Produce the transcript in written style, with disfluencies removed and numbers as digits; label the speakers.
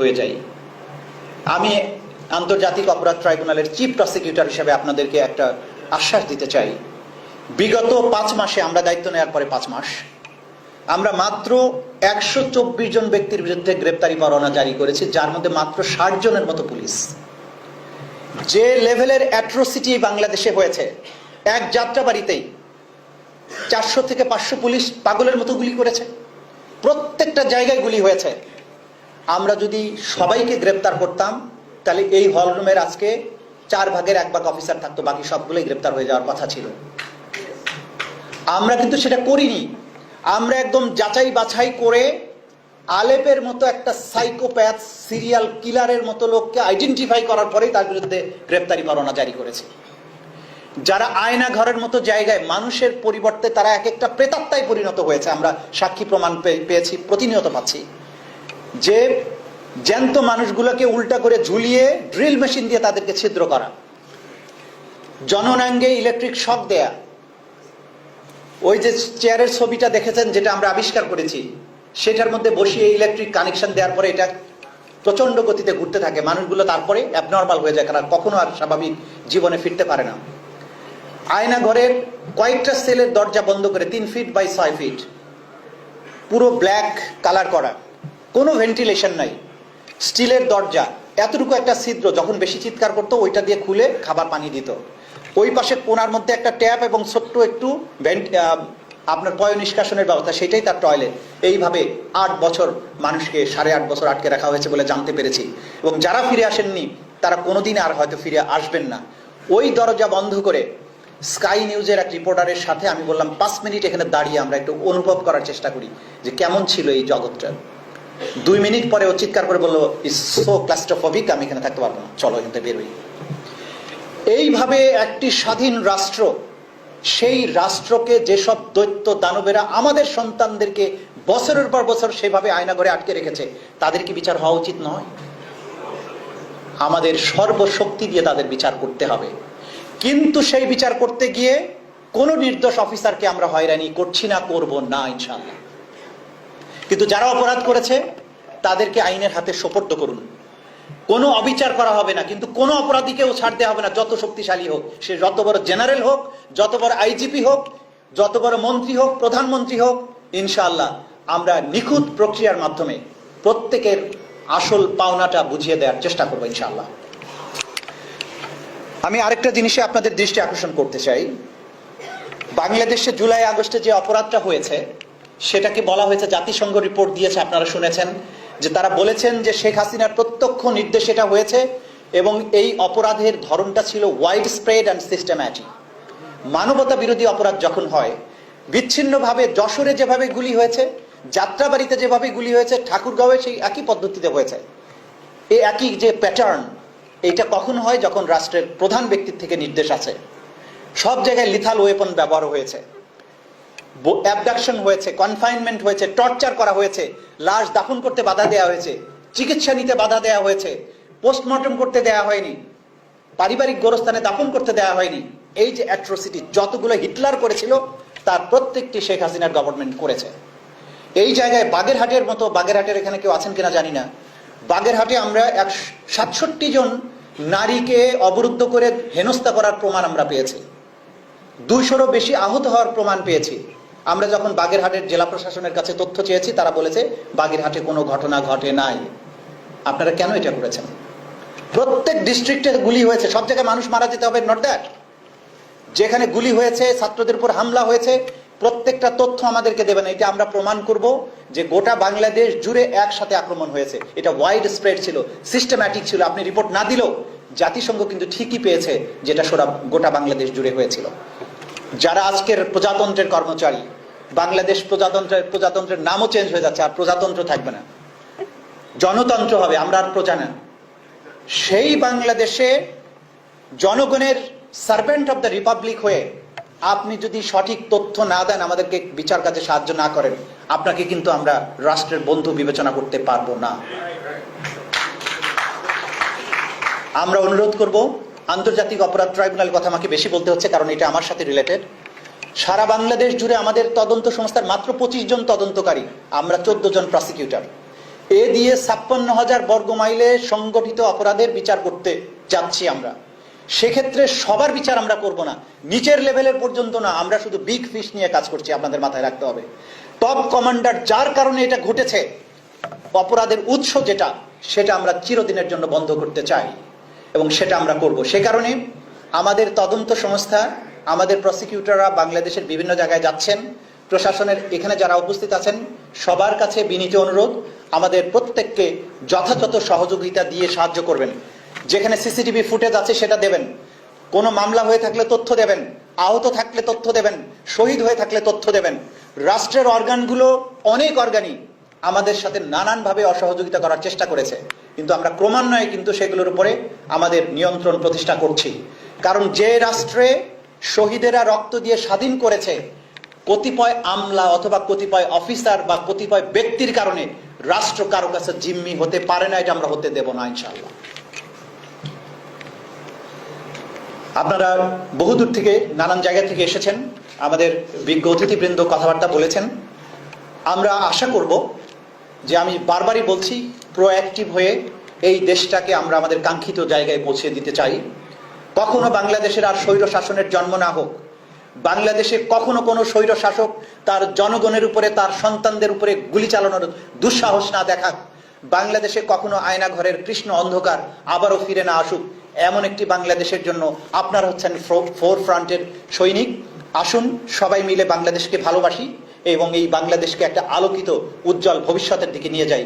Speaker 1: হয়ে যাই। আমি আন্তর্জাতিক অপরাধ ট্রাইব্যুনালের চিফ প্রসিকিউটর হিসেবে আপনাদেরকে একটা আশ্বাস দিতে চাই, বিগত 5 মাসে, আমরা দায়িত্ব নেওয়ার পরে 5 মাস, আমরা মাত্র 124 জন ব্যক্তির বিরুদ্ধে গ্রেপ্তারি পরোয়ানা জারি করেছি, যার মধ্যে মাত্র 60 জনের মতো পুলিশ। যে লেভেলের অ্যাট্রোসিটি বাংলাদেশে হয়েছে, এক যাত্রাবাড়িতেই 400 থেকে 500 পুলিশ পাগলের মতো গুলি করেছে, প্রত্যেকটা জায়গায় গুলি হয়েছে। আমরা যদি সবাইকে গ্রেপ্তার করতাম তাহলে এই হলরুমের আজকে 4 ভাগের 1 ভাগ অফিসার থাকতো, বাকি সবগুলোই গ্রেপ্তার হয়ে যাওয়ার কথা ছিল। আমরা কিন্তু সেটা করিনি। আমরা একদম যাচাই বাছাই করে আলেপের মতো একটা সাইকোপ্যাথ সিরিয়াল কিলারের মতো লোককে আইডেন্টিফাই করার পরেই তার বিরুদ্ধে গ্রেপ্তারি পরোয়ানা জারি করেছে। যারা আয়না ঘরের মতো জায়গায় মানুষের পরিবর্তে তারা এক একটা প্রেতাত্মায় পরিণত হয়েছে, আমরা সাক্ষী প্রমাণ পেয়েছি, প্রতিনিয়ত পাচ্ছি, যে জ্যান্ত মানুষগুলোকে উল্টা করে ঝুলিয়ে ড্রিল মেশিন দিয়ে তাদেরকে ছিদ্র করা, জননাঙ্গে ইলেকট্রিক শক দেয়া। ওই যে চেয়ারের ছবিটা দেখেছেন, যেটা আমরা আবিষ্কার করেছি, সেটার মধ্যে বসিয়ে ইলেকট্রিক কানেকশন দেওয়ার পরে এটা প্রচন্ড গতিতে ঘুরতে থাকে, মানুষগুলো তারপরে অ্যাবনর্মাল হয়ে যায়, কারণ কখনো আর স্বাভাবিক জীবনে ফিরতে পারে না। আয়না ঘরের কয়েকটা সেলের দরজা বন্ধ করে 3 ফিট বাই 6 ফিট, পুরো ব্ল্যাক কালার করা, কোনো ভেন্টিলেশন নাই, স্টিলের দরজা, এতটুকু একটা ছিদ্র, যখন বেশি চিৎকার করতো ওইটা দিয়ে খুলে খাবার পানি দিত। ওই পাশে কোনার মধ্যে একটা ট্যাপ এবং ছোট্ট একটু আপনার পয় নিষ্কাশনের ব্যবস্থা, সেটাই তার টয়লেট। এইভাবে 8 বছর মানুষকে 8.5 বছর আটকে রাখা হয়েছে বলে জানতে পেরেছি, এবং যারা ফিরে আসেননি তারা কোনোদিন আর হয়তো ফিরে আসবেন না। ওই দরজা বন্ধ করে স্কাই নিউজের এক রিপোর্টারের সাথে আমি বললাম 5 মিনিট এখানে দাঁড়িয়ে আমরা একটু অনুভব করার চেষ্টা করি যে কেমন ছিল এই জগৎটা। 2 মিনিট পরে ও চিৎকার করে বললো, ইটস সো ক্লাস্ট্রোফোবিক, আমি এখানে থাকতে পারবো না, চলো এখান থেকে বেরোই। এইভাবে একটি স্বাধীন রাষ্ট্র, সেই রাষ্ট্রকে যেসব দৈত্য দানবেরা আমাদের সন্তানদেরকে বছরের পর বছর সেভাবে আয়না ঘরে আটকে রেখেছে, তাদের কি বিচার হওয়া উচিত নয়? আমাদের সর্বশক্তি দিয়ে তাদের বিচার করতে হবে, কিন্তু সেই বিচার করতে গিয়ে কোনো নির্দোষ অফিসারকে আমরা হয়রানি করছি না, করব না ইনশাআল্লাহ। কিন্তু যারা অপরাধ করেছে তাদেরকে আইনের হাতে সোপর্দ করুন, কোনো অবিচার করা হবে না, কিন্তু কোনো অপরাধীকেও ছাড় দেওয়া হবে না, যত শক্তিশালী হোক, সে যত বড় জেনারেল হোক, যত বড় আইজিপি হোক, যত বড় মন্ত্রী হোক, প্রধানমন্ত্রী হোক। ইনশাআল্লাহ আমরা নিখুঁত প্রক্রিয়ার মাধ্যমে প্রত্যেকের আসল পাওনাটা বুঝিয়ে দেওয়ার চেষ্টা করবো ইনশাআল্লাহ। আমি আরেকটা জিনিসে আপনাদের দৃষ্টি আকর্ষণ করতে চাই। বাংলাদেশে জুলাই আগস্টে যে অপরাধটা হয়েছে, সেটাকে বলা হয়েছে, জাতিসংঘ রিপোর্ট দিয়েছে, আপনারা শুনেছেন, যে তারা বলেছেন যে শেখ হাসিনার প্রত্যক্ষ নির্দেশে এটা হয়েছে, এবং এই অপরাধের ধরনটা ছিল ওয়াইড স্প্রেড অ্যান্ড সিস্টেম্যাটিক। মানবতা বিরোধী অপরাধ যখন হয়, বিচ্ছিন্নভাবে যশোরে যেভাবে গুলি হয়েছে, যাত্রাবাড়িতে যেভাবে গুলি হয়েছে, ঠাকুরগাঁওয়ে সেই একই পদ্ধতিতে হয়েছে, এই একই যে প্যাটার্ন, এইটা কখন হয়? যখন রাষ্ট্রের প্রধান ব্যক্তির থেকে নির্দেশ আছে। সব জায়গায় লিথাল ওয়েপন ব্যবহার হয়েছে, অ্যাবডাকশন হয়েছে, কনফাইনমেন্ট হয়েছে, টর্চার করা হয়েছে, লাশ দাফন করতে বাধা দেওয়া হয়েছে, চিকিৎসা নিতে বাধা দেওয়া হয়েছে, পোস্টমর্টম করতে দেওয়া হয়নি, পারিবারিক গোরস্থানে দাফন করতে দেওয়া হয়নি। এই যে অ্যাট্রোসিটি যতগুলো হিটলার করেছিল, তার প্রত্যেকটি শেখ হাসিনার গভর্নমেন্ট করেছে। এই জায়গায় বাগেরহাটের মতো, বাগেরহাটের এখানে কেউ আছেন কিনা জানি না, বাগেরহাটে আমরা 67 জন নারীকে অবরুদ্ধ করে হেনস্থা করার প্রমাণ আমরা পেয়েছি, 200-রও বেশি আহত হওয়ার প্রমাণ পেয়েছি। আমরা যখন বাগেরহাটের জেলা প্রশাসনের কাছে তথ্য চেয়েছি, তারা বলেছে বাগেরহাটে কোনো ঘটনা ঘটে নাই। আপনারা কেন এটা করেছেন? প্রত্যেক ডিস্ট্রিক্টে গুলি হয়েছে, সব জায়গায় মানুষ মারা যেতে হবে, নট দ্যাট। যেখানে গুলি হয়েছে, ছাত্রদের উপর হামলা হয়েছে, প্রত্যেকটা তথ্য আমাদেরকে দেবেন। এটা আমরা প্রমাণ করব যে গোটা বাংলাদেশ জুড়ে একসাথে আক্রমণ হয়েছে, এটা ওয়াইড স্প্রেড ছিল, সিস্টেম্যাটিক ছিল। আপনি রিপোর্ট না দিলেও জাতিসংঘ কিন্তু ঠিকই পেয়েছে যেটা গোটা বাংলাদেশ জুড়ে হয়েছিল। যারা আজকের প্রজাতন্ত্রের কর্মচারী, বাংলাদেশ প্রজাতন্ত্রের নামও চেঞ্জ হয়ে যাচ্ছে, আর প্রজাতন্ত্র থাকবে না, জনতন্ত্র হবে, আমরা আর প্রজা না। সেই বাংলাদেশে জনগণের সার্ভেন্ট অফ দ্য রিপাবলিক হয়ে আপনি যদি সঠিক তথ্য না দেন, আমাদেরকে বিচার কাজে সাহায্য না করেন, আপনাকে কিন্তু আমরা রাষ্ট্রের বন্ধু বিবেচনা করতে পারবো না। আমরা অনুরোধ করব, আন্তর্জাতিক অপরাধ ট্রাইব্যুনাল কথা আমাকে বেশি বলতে হচ্ছে কারণ এটা আমার সাথে রিলেটেড। সারা বাংলাদেশ জুড়ে আমাদের তদন্ত সংস্থার মাত্র 25 জন তদন্তকারী, আমরা 14 জন প্রসিকিউটর। এ দিয়ে 56,000 বর্গ মাইলে সংগঠিত অপরাধের বিচার করতে যাচ্ছি আমরা। সেক্ষেত্রে সবার বিচার আমরা করব না, নিচের লেভেলের পর্যন্ত না, আমরা শুধু বিগ ফিশ নিয়ে কাজ করছি, আপনাদের মাথায় রাখতে হবে। টপ কমান্ডার যার কারণে এটা ঘটেছে, অপরাধের উৎস যেটা, সেটা আমরা চিরদিনের জন্য বন্ধ করতে চাই এবং সেটা আমরা করব। সে কারণে আমাদের তদন্ত সংস্থা, আমাদের প্রসিকিউটররা বাংলাদেশের বিভিন্ন জায়গায় যাচ্ছেন। প্রশাসনের এখানে যারা উপস্থিত আছেন সবার কাছে বিনীত অনুরোধ, আমাদের প্রত্যেককে যথাযথ সহযোগিতা দিয়ে সাহায্য করবেন। যেখানে সিসিটিভি ফুটেজ আছে সেটা দেবেন, কোনো মামলা হয়ে থাকলে তথ্য দেবেন, আহত থাকলে তথ্য দেবেন, শহীদ হয়ে থাকলে তথ্য দেবেন। রাষ্ট্রের অর্গানগুলো, অনেক অর্গানই আমাদের সাথে নানানভাবে অসহযোগিতা করার চেষ্টা করেছে, কিন্তু আমরা ক্রমান্বয়ে কিন্তু সেগুলোর উপরে আমাদের নিয়ন্ত্রণ প্রতিষ্ঠা করছি। কারণ যে রাষ্ট্রে শহীদেরা রক্ত দিয়ে স্বাধীন করেছে, কতিপয় আমলা অথবা কতিপয় অফিসার বা কতিপয় ব্যক্তির কারণে রাষ্ট্র কারো কাছে জিম্মি হতে পারে না, এটা আমরা হতে দেব না ইনশাআল্লাহ। আপনারা বহুদূর থেকে, নানান জায়গা থেকে এসেছেন, আমাদের বিজ্ঞ অতিথিবৃন্দ কথাবার্তা বলেছেন। আমরা আশা করব যে, আমি বারবারই বলছি, প্রোঅ্যাক্টিভ হয়ে এই দেশটাকে আমরা আমাদের কাঙ্ক্ষিত জায়গায় পৌঁছে দিতে চাই। কখনো বাংলাদেশের আর স্বৈর শাসনের জন্ম না হোক, বাংলাদেশে কখনো কোনো স্বৈর শাসক তার জনগণের উপরে, তার সন্তানদের উপরে গুলি চালানোর দুঃসাহস না দেখাক, বাংলাদেশে কখনো আয়না ঘরের কৃষ্ণ অন্ধকার আবারও ফিরে না আসুক, এমন একটি বাংলাদেশের জন্য আপনারা হচ্ছেন ফোর ফ্রন্টের সৈনিক। আসুন সবাই মিলে বাংলাদেশকে ভালোবাসি এবং এই বাংলাদেশকে একটা আলোকিত উজ্জ্বল ভবিষ্যতের দিকে নিয়ে যাই।